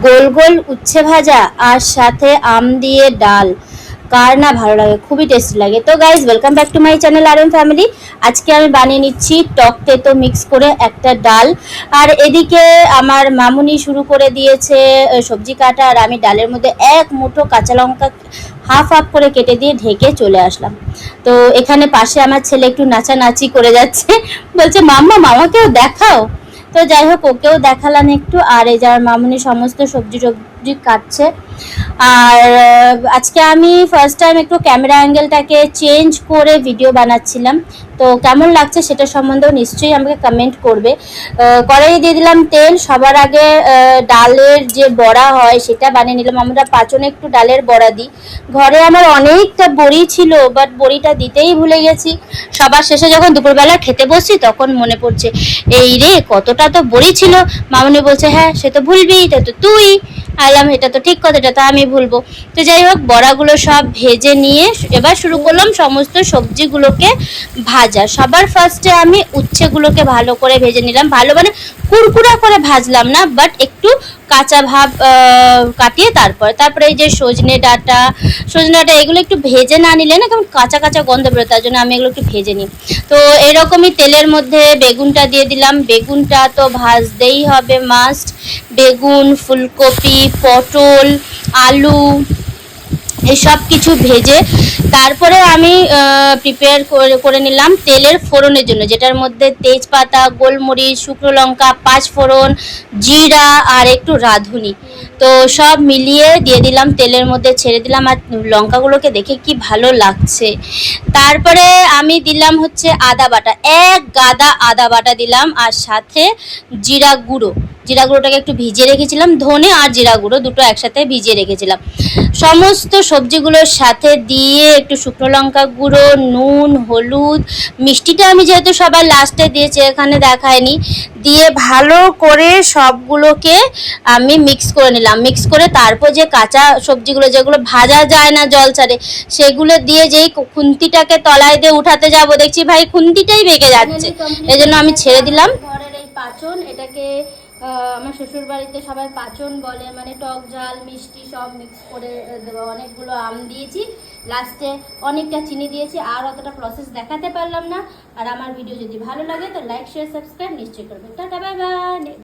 গোল গোল উচ্ছে ভাজা আর সাথে আম দিয়ে ডাল, কার না ভালো লাগে, খুবই টেস্টি লাগে। তো guys, welcome back to my channel R M family. আজকে আমি বানিয়ে নিচ্ছি টক তেতো মিক্স করে একটা ডাল। আর এদিকে আমার মামুনি শুরু করে দিয়েছে সবজি কাটা, আর আমি ডালের মধ্যে এক মুঠো কাঁচা লঙ্কা হাফ হাফ করে কেটে দিয়ে ঢেকে চলে আসলাম। তো এখানে পাশে আমার ছেলে একটু নাচানাচি করে যাচ্ছে, বলছে মাম্মা মামাকেও দেখাও। তো যাই হোক, ওকেও দেখালাম একটু। আর এই যার মামুনি সমস্ত সবজি টবজি কাটছে। আর আজকে আমি ফার্স্ট টাইম একটু ক্যামেরা অ্যাঙ্গেলটাকে চেঞ্জ করে ভিডিও বানাচ্ছিলাম। তো কেমন লাগছে সেটা সম্বন্ধেও নিশ্চয়ই আমাকে কমেন্ট করবে। কড়াইয়ে দিয়ে দিলাম তেল। সবার আগে ডালের যে বড়া হয় সেটা বানিয়ে নিলাম। আমরা পাঁচনে একটু ডালের বড়া দিই। ঘরে আমার অনেকটা বড়ি ছিল, বাট বড়িটা দিতেই ভুলে গেছি। সবার শেষে যখন দুপুরবেলা খেতে বসছি তখন মনে পড়ছে, এই রে কতটা তো বড়ি ছিল। মামুনি বলছে, হ্যাঁ সে তো ভুলবি, এটা তো তুই। আইলাম, এটা তো ঠিক কথা, এটা তো আমি ভুলবো। তো যাই হোক, বড়াগুলো সব ভেজে নিয়ে এবার শুরু করলাম সমস্ত সবজিগুলোকে ভাজা। সবার ফার্স্টে আমি উচ্ছেগুলোকে ভালো করে ভেজে নিলাম। ভালো মানে কুড়কুড়া করে ভাজলাম না, বাট একটু কাঁচা ভাব কাটিয়ে তারপরে এই যে সজনে ডাঁটা এগুলো একটু ভেজে না নিলে না কেমন কাঁচা কাঁচা গন্ধ বেরোয়, তার জন্য আমি এগুলো একটু ভেজে নিই। তো এরকমই তেলের মধ্যে বেগুনটা দিয়ে দিলাম। বেগুনটা তো ভাজতেই হবে মাস্ট। বেগুন, ফুলকপি, পটল, আলু এসব কিছু ভেজে তারপরে আমি প্রিপেয়ার করে নিলাম তেলের ফোড়নের জন্য, যেটার মধ্যে তেজপাতা, গোলমরিচ, শুকনো লঙ্কা, পাঁচফোড়ন, জিরা আর একটু রাঁধুনি। তো সব মিলিয়ে দিয়ে দিলাম তেলের মধ্যে, ছেড়ে দিলাম। আর লঙ্কাগুলোকে দেখে কি ভালো লাগছে। তারপরে আমি দিলাম হচ্ছে আদা বাটা, এক গাদা আদা বাটা দিলাম। আর সাথে জিরা গুঁড়োটাকে একটু ভিজিয়ে রেখেছিলাম। ধনে আর জিরা গুঁড়ো দুটো একসাথে ভিজিয়ে রেখেছিলাম। সমস্ত সবজিগুলোর সাথে দিয়ে একটু শুকনো লঙ্কা গুঁড়ো, নুন, হলুদ, মিষ্টিটা আমি যেহেতু সবার লাস্টে দিয়েছি, এখানে দেখায়নি, দিয়ে ভালো করে সবগুলোকে আমি মিক্স করে নিলাম। মিক্স করে তারপর যে কাঁচা সবজিগুলো যেগুলো ভাজা যায় না জল ছাড়ে, সেগুলো দিয়ে যেই খুন্তিটাকে তলায় দিয়ে উঠাতে যাবো, দেখছি ভাই খুন্তিটাই বেঁকে যাচ্ছে। এই জন্য আমি ছেড়ে দিলাম। ঘরের এই পাঁচন, এটাকে আমার শ্বশুর বাড়িতে সবাই পাচন বলে, মানে টক ঝাল মিষ্টি সব মিক্স করে দেবো। অনেকগুলো আম দিয়েছি, লাস্টে অনেকটা চিনি দিয়েছি। আর অতটা প্রসেস দেখাতে পারলাম না। আর আমার ভিডিও যদি ভালো লাগে তো লাইক শেয়ার সাবস্ক্রাইব নিশ্চয়ই করবেন। Tata, bye bye.